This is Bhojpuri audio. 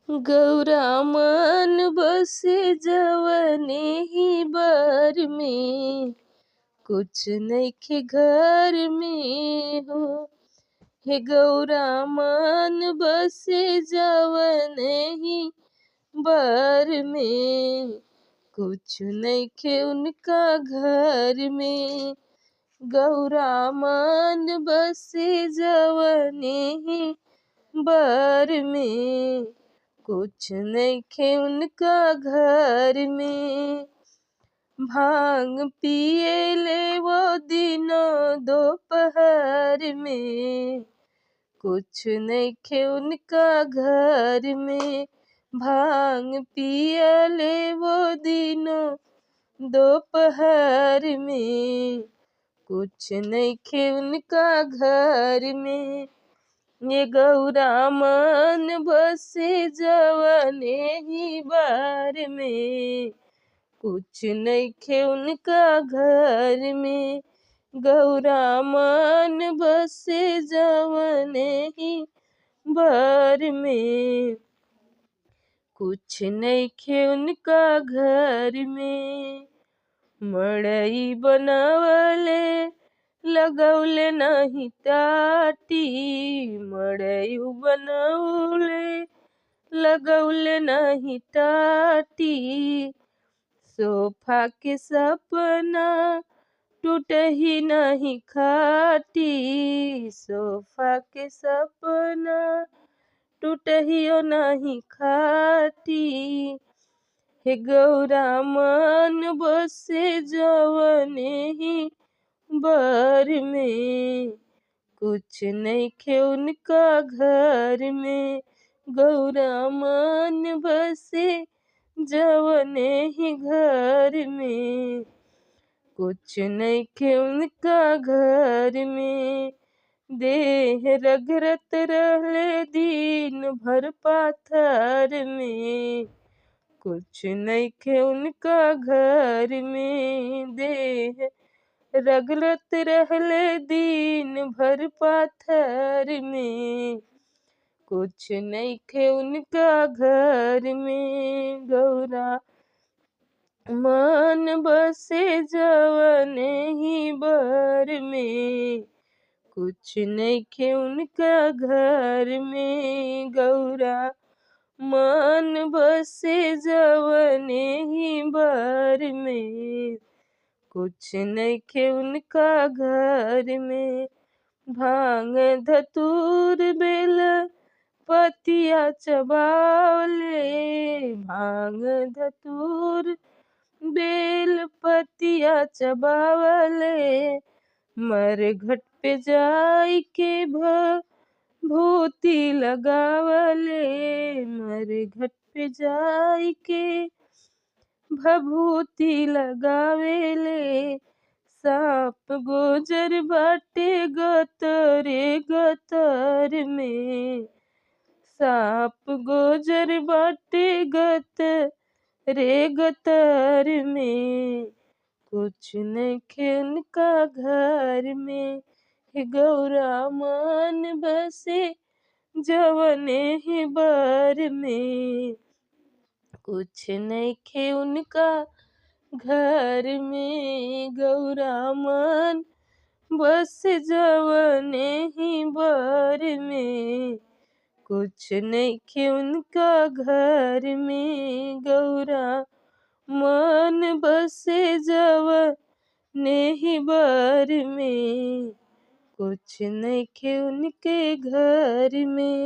गौरा मन बसे जवने ही बर में, कुछ नइखे घर में हो। हे गौरा मन बसे जवने ही बर में, कुछ नइखे उनका घर में। गौरा मन बसे जवने ही बर में, कुछ नइखे उनका घर में। भांग पिए ले वो दिनों दोपहर में, कुछ नइखे उनका घर में। भांग पिए ले वो दिनों दोपहर में, कुछ नइखे उनका घर में। ये गौरा मन बसे जवने ही बार में, कुछ नइखे उनका घर में। गौरा मन बसे जवने ही बार में, कुछ नइखे उनका घर में। मड़ई बनवले लगौले नाही टाटी, मड़ई बनवले लगौले नाही टाटी। सोफा के सपना टूटही नहीं खाटी, सोफा के सपना टूटहियो नहीं खाटी। हे गौरा मन बसे जवने ही बर में, कुछ नइखे उनका घर में। गौरा मन बसे जवने ही घर में, कुछ नइखे उनका घर में। देह रगड़त रहले दिन भर पाथर में, कुछ नइखे उनका घर में। देह रगड़त रहले दिन भर पाथर में, कुछ नइखे उनका घर में। गौरा मन बसे जवने ही बर में, कुछ नइखे उनका घर में। गौरा मन बसे जवने ही बर में, कुछ नइखे उनका घर में। भांग धतूर बेल पतिया चबावले, भांग धतूर बेल पतिया चबावले। मरघट पे जाई के भूति लगावले, मरघट पे जाई के भभूति लगावेले। सांप गोजर बाटे गतरे गतर में, सांप गोजर बाटे गतरे गतर में, कुछ नइखे उनका घर में। हे गौरा मन बसे जवने ही बर में, कुछ नइखे उनका घर में। गौरा मन बसे जवने ही बर में, कुछ नइखे उनका घर में। गौरा मन बसे जवने ही बर में, कुछ नइखे उनके घर में।